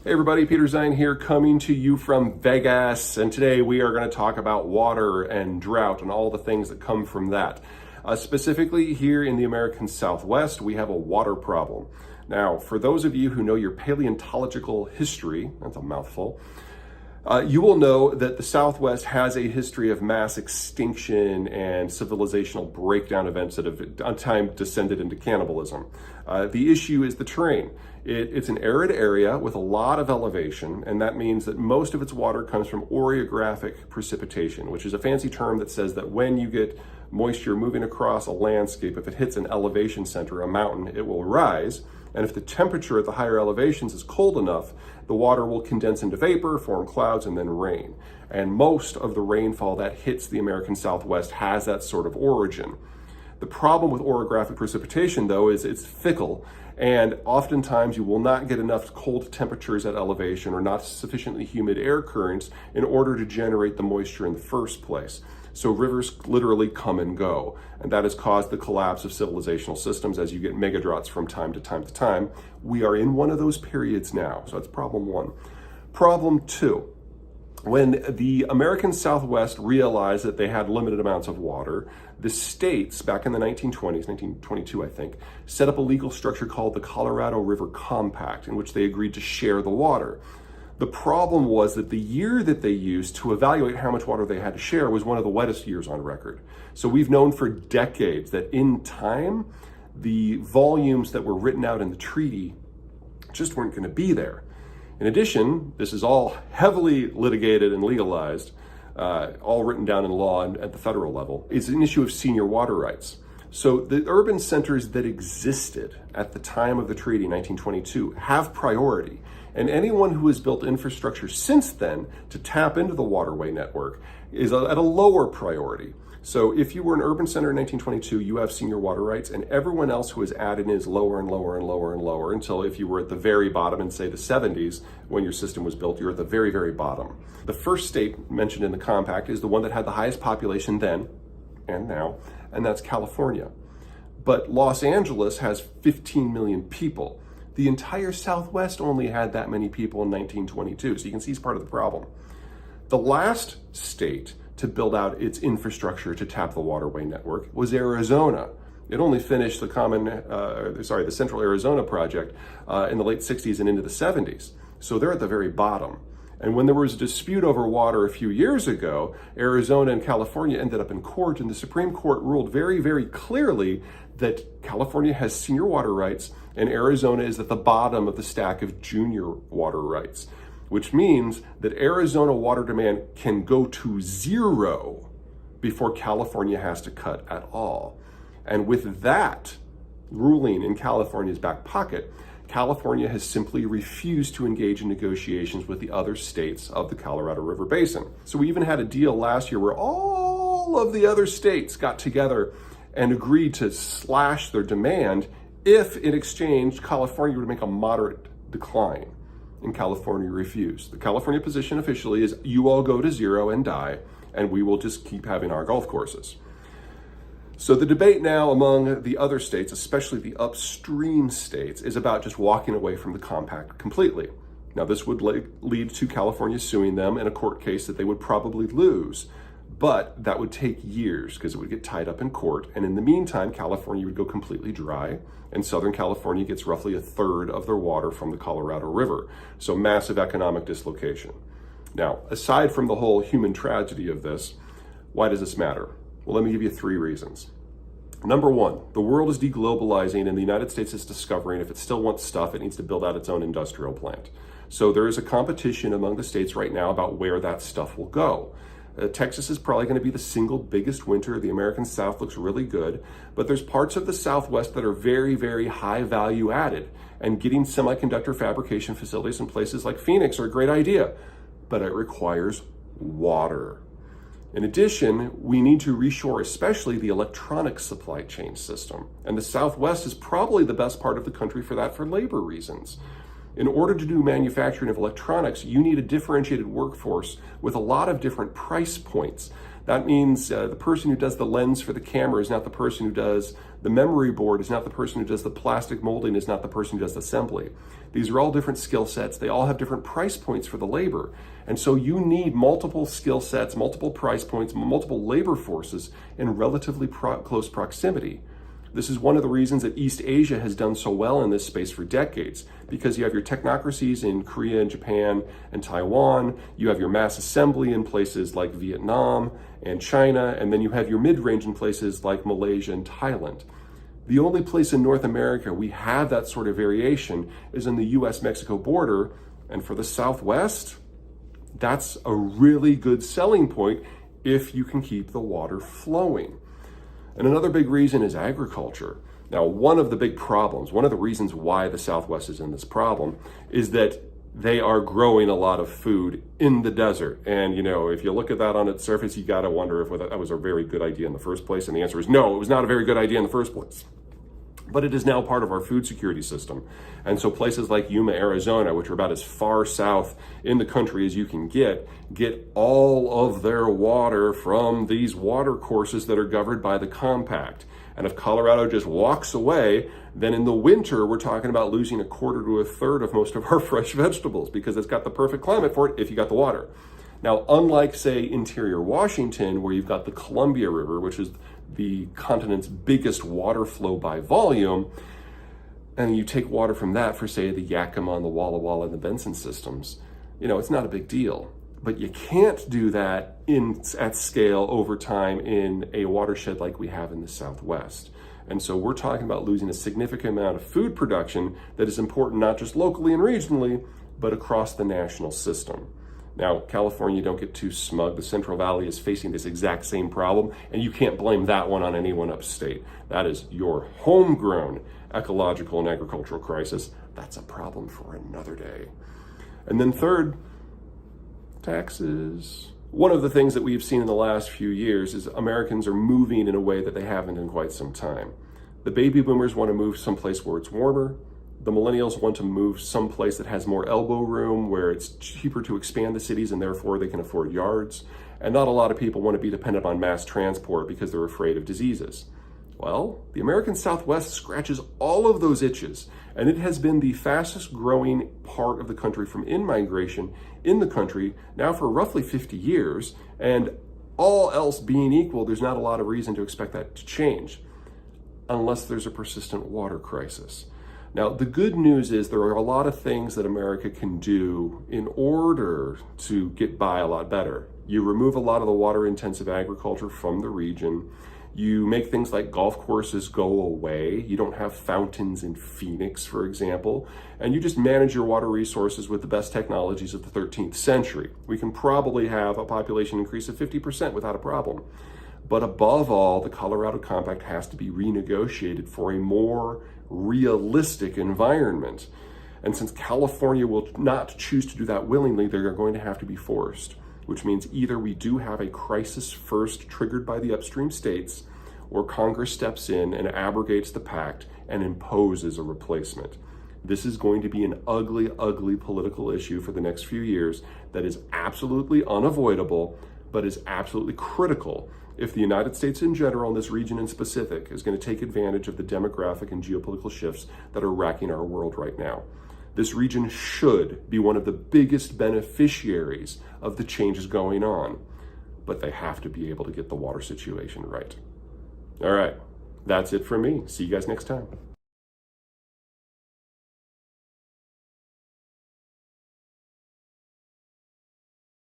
Hey everybody, Peter Zeihan here coming to you from Vegas, and today we are going to talk about water and drought and all the things that come from that. Specifically here in the American Southwest, we have a water problem. Now, for those of you who know your paleontological history, that's a mouthful, you will know that the Southwest has a history of mass extinction and civilizational breakdown events that have on time descended into cannibalism. The issue is the terrain. It's an arid area with a lot of elevation, and that means that most of its water comes from orographic precipitation, which is a fancy term that says that when you get moisture moving across a landscape, if it hits an elevation center, a mountain, it will rise. And if the temperature at the higher elevations is cold enough, the water will condense into vapor, form clouds, and then rain. And most of the rainfall that hits the American Southwest has that sort of origin. The problem with orographic precipitation, though, is it's fickle, and oftentimes you will not get enough cold temperatures at elevation or not sufficiently humid air currents in order to generate the moisture in the first place. So rivers literally come and go, and that has caused the collapse of civilizational systems as you get mega droughts from time to time to time. We are in one of those periods now, so that's problem one. Problem two. When the American Southwest realized that they had limited amounts of water, the states, back in the 1920s, 1922 I think, set up a legal structure called the Colorado River Compact, in which they agreed to share the water. The problem was that the year that they used to evaluate how much water they had to share was one of the wettest years on record. So we've known for decades that in time, the volumes that were written out in the treaty just weren't going to be there. In addition, this is all heavily litigated and legalized, all written down in law and at the federal level. It's an issue of senior water rights. So the urban centers that existed at the time of the treaty in 1922 have priority. And anyone who has built infrastructure since then to tap into the waterway network is at a lower priority. So if you were an urban center in 1922, you have senior water rights, and everyone else who is added in is lower and lower and lower and lower until if you were at the very bottom in, say, the 70s, when your system was built, you're at the very, very bottom. The first state mentioned in the compact is the one that had the highest population then and now, and that's California. But Los Angeles has 15 million people. The entire Southwest only had that many people in 1922, so you can see it's part of the problem. The last state to build out its infrastructure to tap the waterway network was Arizona. It only finished the Central Arizona project in the late 60s and into the 70s. So they're at the very bottom. And when there was a dispute over water a few years ago, Arizona and California ended up in court, and the Supreme Court ruled very, very clearly that California has senior water rights and Arizona is at the bottom of the stack of junior water rights, which means that Arizona water demand can go to zero before California has to cut at all. And with that ruling in California's back pocket, California has simply refused to engage in negotiations with the other states of the Colorado River Basin. So we even had a deal last year where all of the other states got together and agreed to slash their demand if in exchange California would make a moderate decline. And California refused. The California position officially is you all go to zero and die, and we will just keep having our golf courses. So the debate now among the other states, especially the upstream states, is about just walking away from the compact completely. Now this would lead to California suing them in a court case that they would probably lose, but that would take years because it would get tied up in court. And in the meantime, California would go completely dry, and Southern California gets roughly a third of their water from the Colorado River. So massive economic dislocation. Now, aside from the whole human tragedy of this, why does this matter? Well, let me give you 3 reasons. Number one, the world is deglobalizing, and the United States is discovering if it still wants stuff, it needs to build out its own industrial plant. So there is a competition among the states right now about where that stuff will go. Texas is probably going to be the single biggest winter. The American South looks really good, but there's parts of the Southwest that are very, very high value added, and getting semiconductor fabrication facilities in places like Phoenix are a great idea, but it requires water. In addition, we need to reshore especially the electronic supply chain system, and the Southwest is probably the best part of the country for that for labor reasons. In order to do manufacturing of electronics, you need a differentiated workforce with a lot of different price points. That means the person who does the lens for the camera is not the person who does the memory board, is not the person who does the plastic molding, is not the person who does the assembly. These are all different skill sets. They all have different price points for the labor. And so you need multiple skill sets, multiple price points, multiple labor forces in relatively close proximity. This is one of the reasons that East Asia has done so well in this space for decades, because you have your technocracies in Korea and Japan and Taiwan, you have your mass assembly in places like Vietnam and China, and then you have your mid-range in places like Malaysia and Thailand. The only place in North America we have that sort of variation is in the US-Mexico border, and for the Southwest, that's a really good selling point if you can keep the water flowing. And another big reason is agriculture. Now, one of the big problems, one of the reasons why the Southwest is in this problem is that they are growing a lot of food in the desert. And, if you look at that on its surface, you got to wonder if that was a very good idea in the first place. And the answer is no, it was not a very good idea in the first place. But it is now part of our food security system. And so places like Yuma, Arizona, which are about as far south in the country as you can get all of their water from these water courses that are governed by the compact. And if Colorado just walks away, then in the winter, we're talking about losing a quarter to a third of most of our fresh vegetables because it's got the perfect climate for it if you got the water. Now, unlike, say, interior Washington, where you've got the Columbia River, which is the continent's biggest water flow by volume, and you take water from that for, say, the Yakima and the Walla Walla and the Benson systems, it's not a big deal. But you can't do that at scale over time in a watershed like we have in the Southwest. And so we're talking about losing a significant amount of food production that is important not just locally and regionally, but across the national system. Now, California, don't get too smug. The Central Valley is facing this exact same problem, and you can't blame that one on anyone upstate. That is your homegrown ecological and agricultural crisis. That's a problem for another day. And then third, taxes. One of the things that we've seen in the last few years is Americans are moving in a way that they haven't in quite some time. The baby boomers want to move someplace where it's warmer. The millennials want to move someplace that has more elbow room, where it's cheaper to expand the cities and therefore they can afford yards. And not a lot of people want to be dependent on mass transport because they're afraid of diseases. Well, the American Southwest scratches all of those itches, and it has been the fastest growing part of the country from in-migration in the country now for roughly 50 years, and all else being equal, there's not a lot of reason to expect that to change, unless there's a persistent water crisis. Now, the good news is there are a lot of things that America can do in order to get by a lot better. You remove a lot of the water-intensive agriculture from the region. You make things like golf courses go away. You don't have fountains in Phoenix, for example. And you just manage your water resources with the best technologies of the 13th century. We can probably have a population increase of 50% without a problem. But above all, the Colorado Compact has to be renegotiated for a more realistic environment. And since California will not choose to do that willingly, they are going to have to be forced, which means either we do have a crisis first triggered by the upstream states, or Congress steps in and abrogates the pact and imposes a replacement. This is going to be an ugly, ugly political issue for the next few years that is absolutely unavoidable, but is absolutely critical if the United States in general, and this region in specific, is going to take advantage of the demographic and geopolitical shifts that are racking our world right now. This region should be one of the biggest beneficiaries of the changes going on, but they have to be able to get the water situation right. All right, that's it from me. See you guys next time.